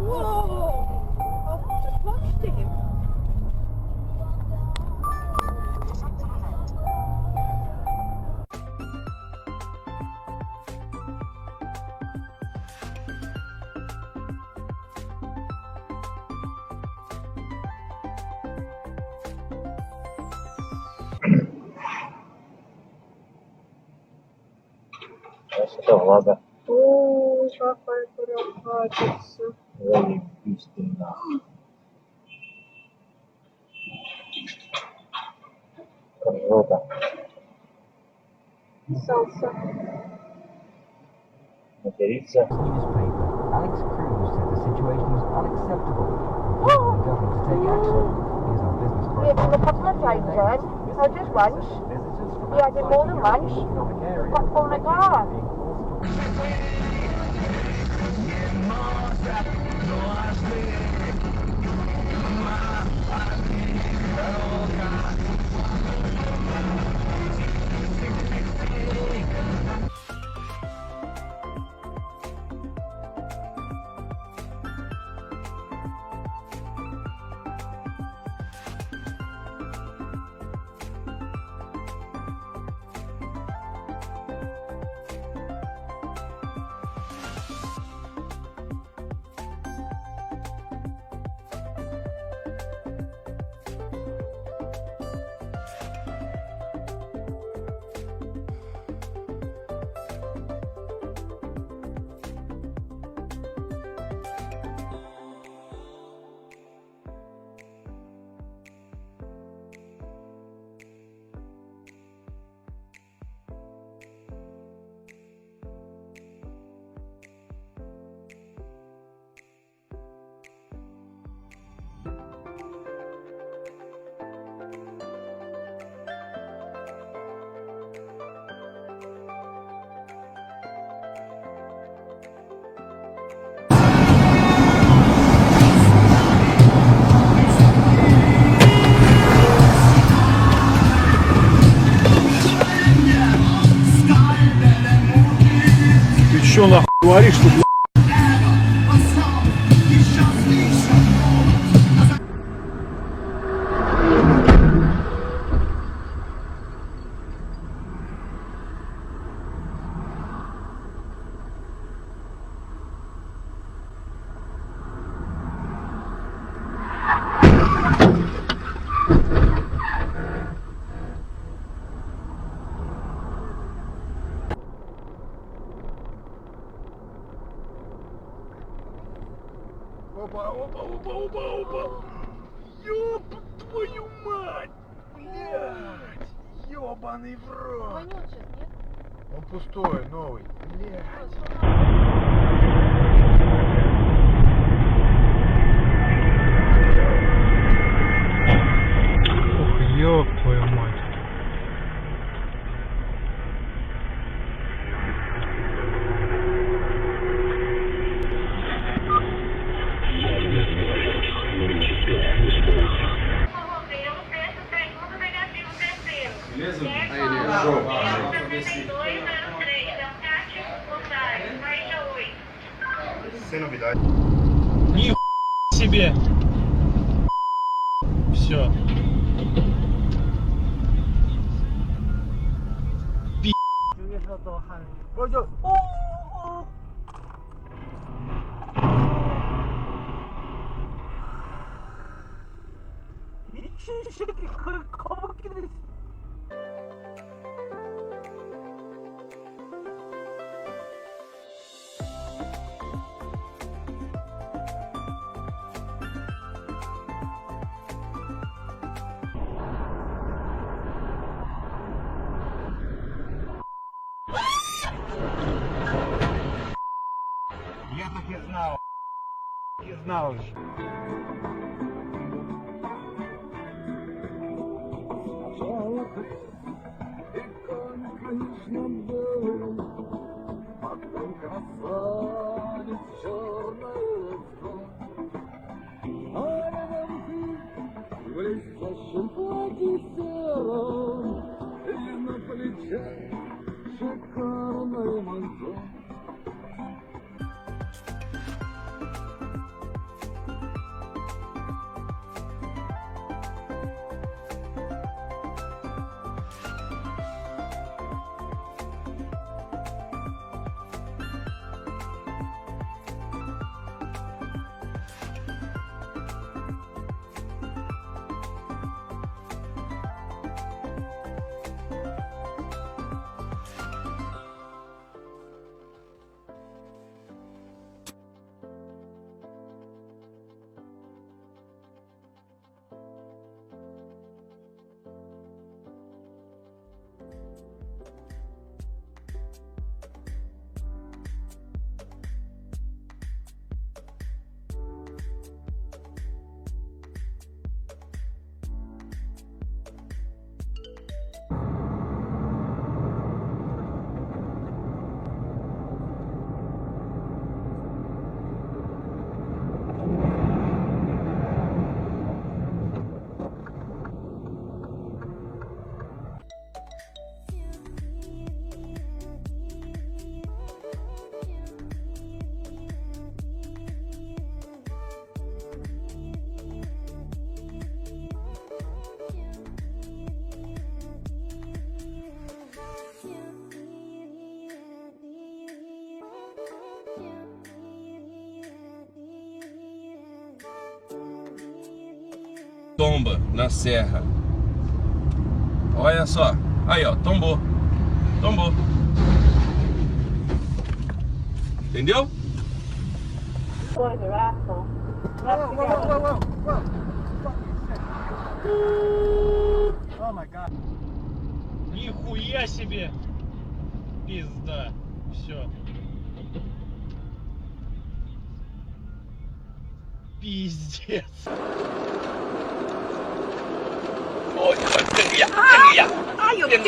Whoa! I've just lost him. Что, Влада? О, какая красавица. Заебись ты нахуй. Красота. Салса. Материться. Newspaper, Alex Cruz said the situation was unacceptable and called on the government to take action. Here's our business We had a couple of times then. I just once. We had it more than once. What's on the car? Ты чё нахуй говоришь тут? Опа, опа, опа, опа, опа. Ёб твою мать! Блядь! Ёбаный в рот! Звонил сейчас, нет? Он пустой, новый. Блядь. Ох, ёб твою мать. Beleza? Aí ele Sem novidade. Ни себе. Все. Я так и знал. И знал же. tomba na serra. Olha só. Aí, ó, tombou. Tombou. Entendeu? Boys are assholes. Oh my god. Нихуя себе! Пизда. Все. Пиздец. Ой,更厉害，更厉害。哎呦，给停！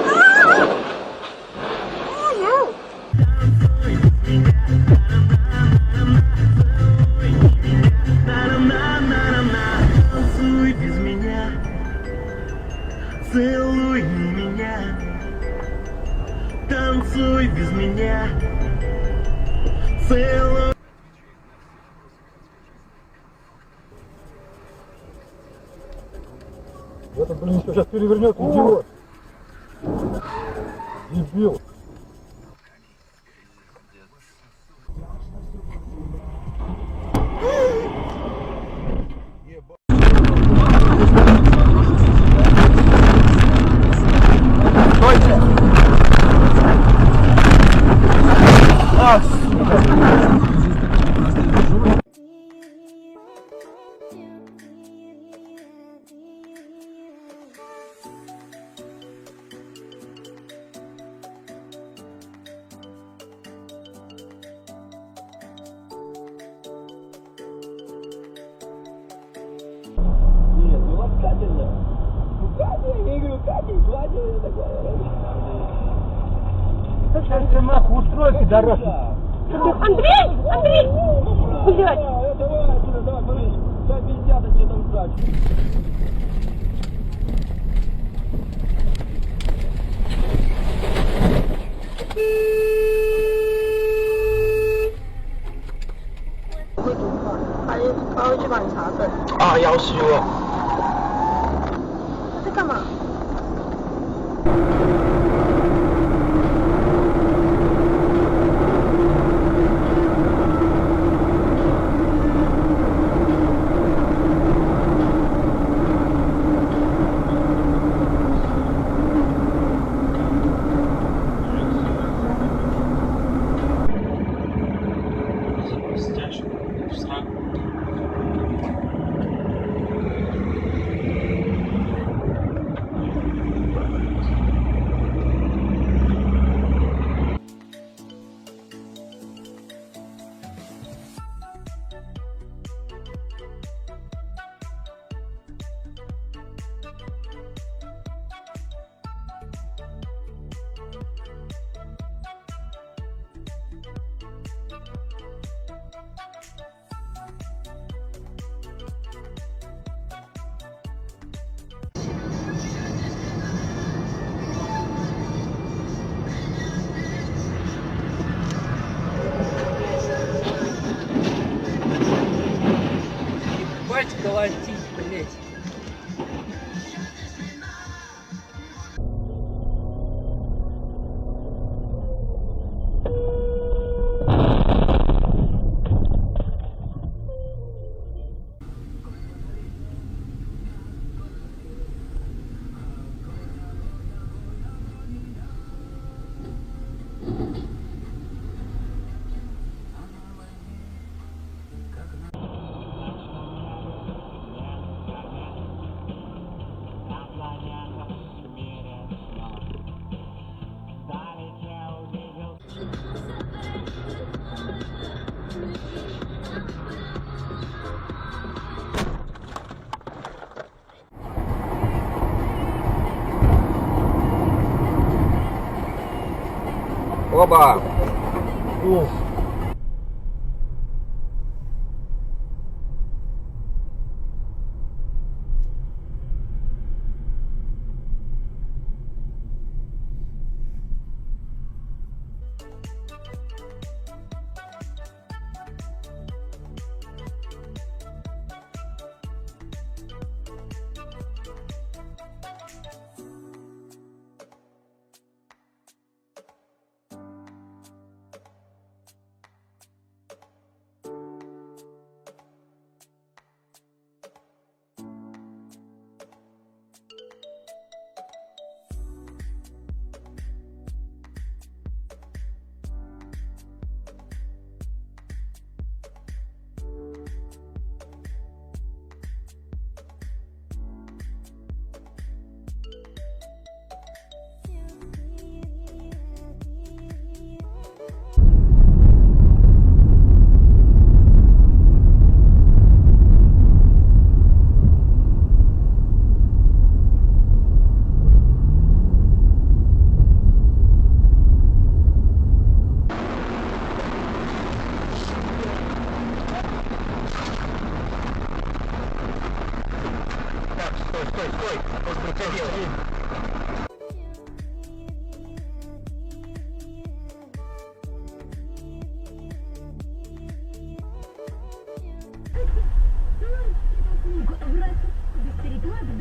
啊！哎呦！ Танцуй без меня, целуй меня, танцуй без меня, целуй. Это, блин, еще сейчас перевернет, идиот. Дебил. Сейчас ты нахуй устрой, пидорас. Андрей! Блядь! Давай отсюда, давай, смотри, дай пиздят, тебе там сдачу.他会去帮你查证。啊，要死我！他在干嘛？Ебать колотить, блять. Оба! Ух.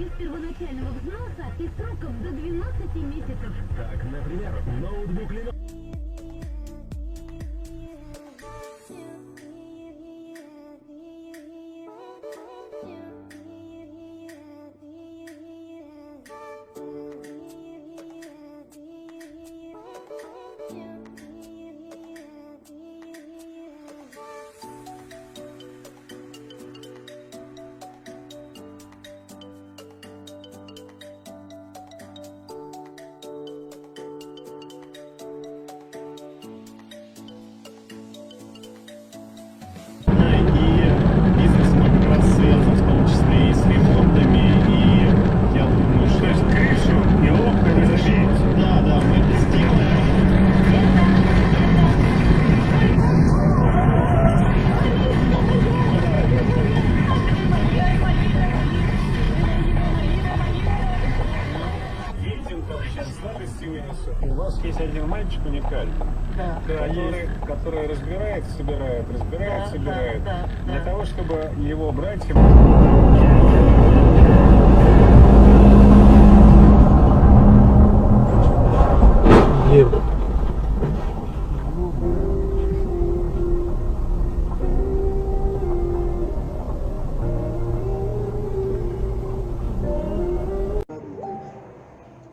без первоначального взноса и сроков до 12 месяцев. Так, например, ноутбук Lenovo. И бизнесом как раз связан, в том числе и с ремонтами, и я думаю, что... То есть крышу и окна не забьете? Да, да, мы это сделаем. Видим, там сейчас сладости вынесу. У вас есть один мальчик уникальный. Который разбирает, собирает, разбирает, собирает. Для того, чтобы его братья...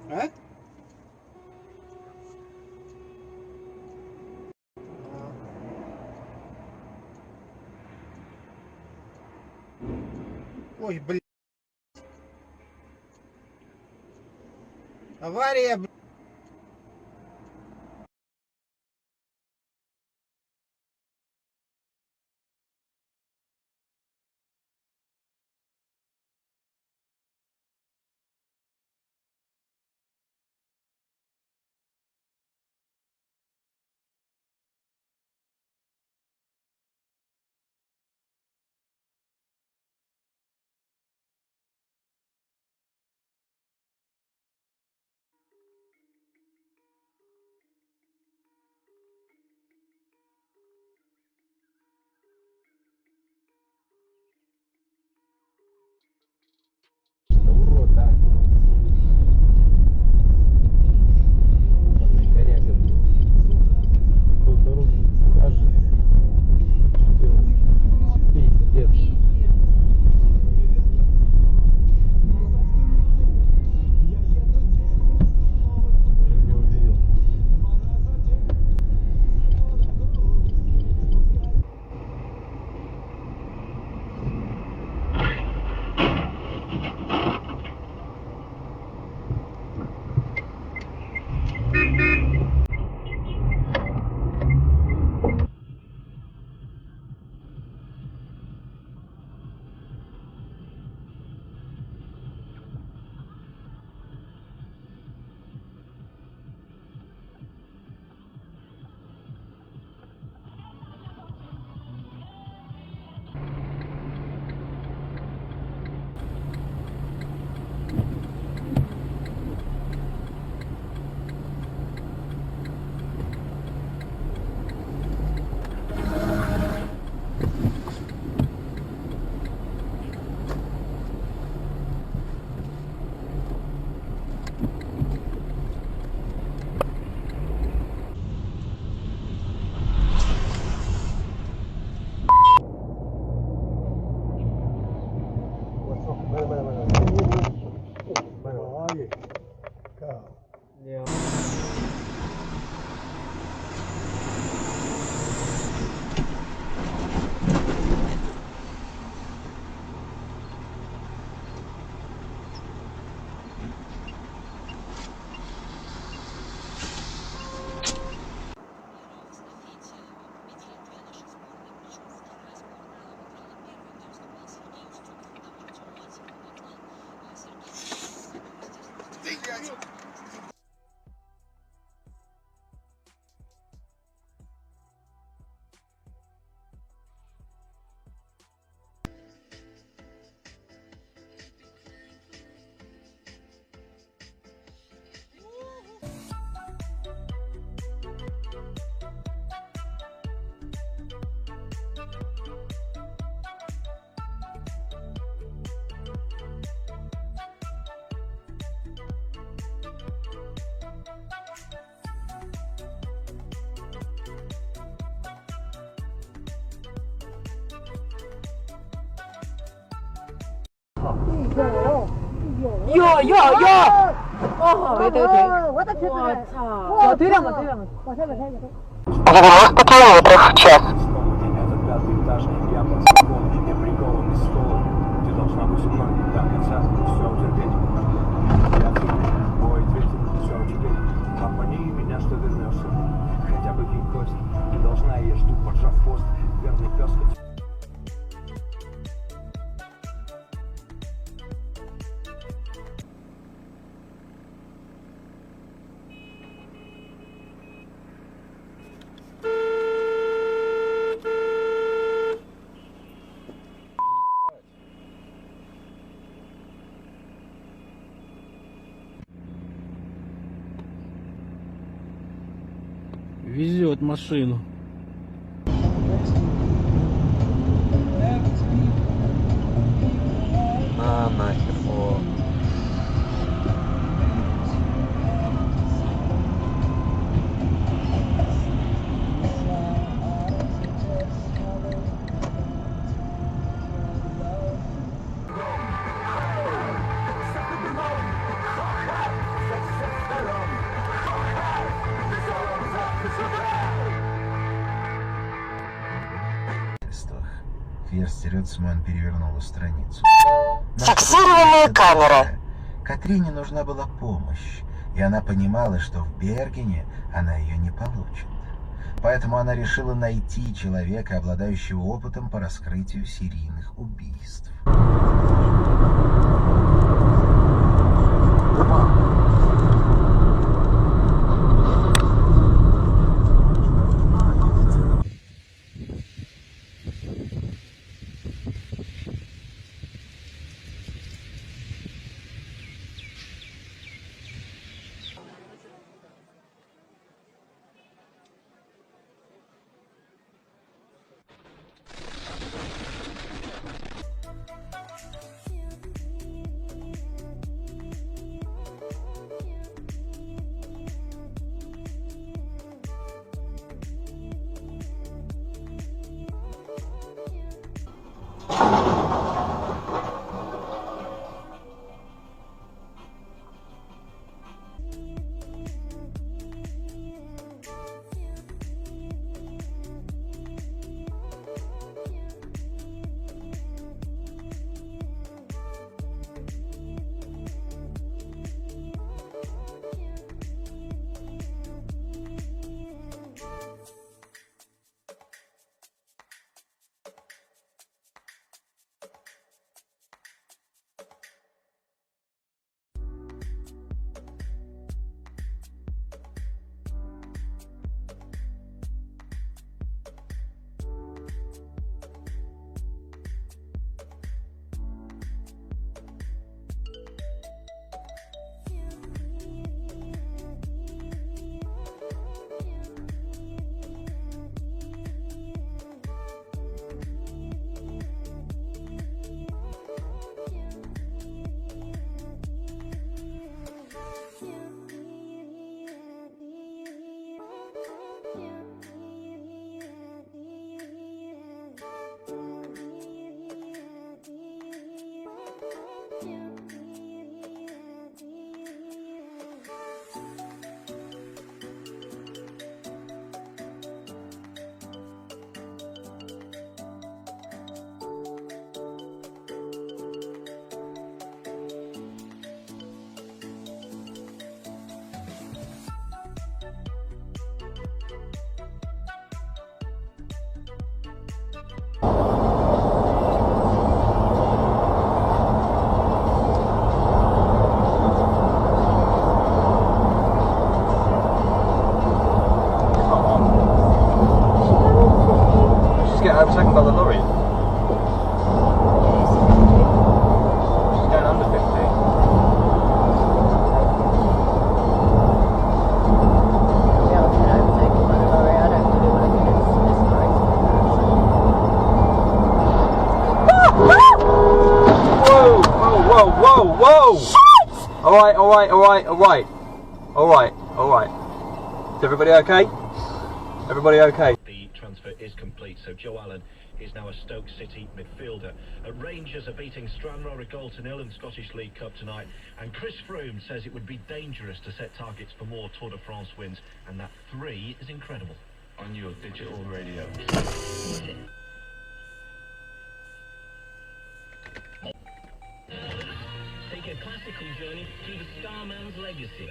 А? Ой, блин. Авария, блин. 哟哟哟！哦，对对对，我操！对了嘛，对了嘛，往下面看一下。90 километров в час. Это пятый этаж, я под столом, тебе приколом к столу. Ты должна быть со мной до конца, все утерпеть. Я ответил, бой ответил, все утерпеть. Обмани меня, что вернешься. Хотя бы кинь кость. Ты должна, я жду, поджав хвост. Верный пес, Везет машину. А, нахер, о. Ферстерет Сман перевернула страницу. Фиксированная камера. Катрине нужна была помощь, и она понимала, что в Бергене она ее не получит. Поэтому она решила найти человека, обладающего опытом по раскрытию серийных убийств. Overtaken by the lorry. She's going under 50. Whoa! All right. Is everybody okay? Everybody okay? The transfer is complete, so Joe Allen He's now a Stoke City midfielder. Rangers are beating Stranraer a goal to nil in the Scottish League Cup tonight. And Chris Froome says it would be dangerous to set targets for more Tour de France wins. And that 3 is incredible. On your digital radio. Take a classical journey through the Starman's legacy.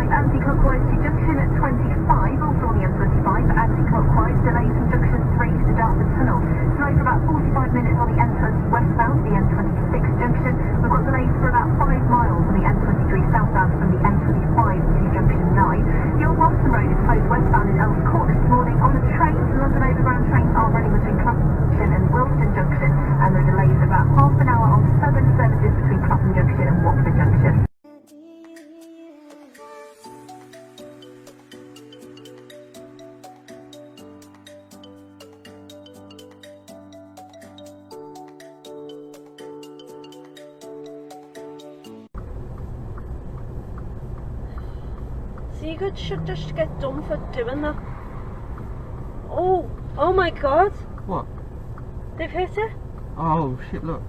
Anti-clockwise to junction at 25, also on the M25, anti-clockwise, delays from junction 3 to the Dartford Tunnel. Slow for about 45 minutes on the M20 westbound, the M26 junction. We've got delays for about 5 miles on the M23 southbound from the M25 to junction 9. The old Watson Road is closed westbound in Earls Court this morning. On the trains, London Overground trains are running between Clapham Junction and Wilston Junction, and there are delays of about half an hour on 7 services between Clapham Junction and Watford Junction. So you could should just get done for doing that. Oh my god. What? They've hit it. Oh shit, look.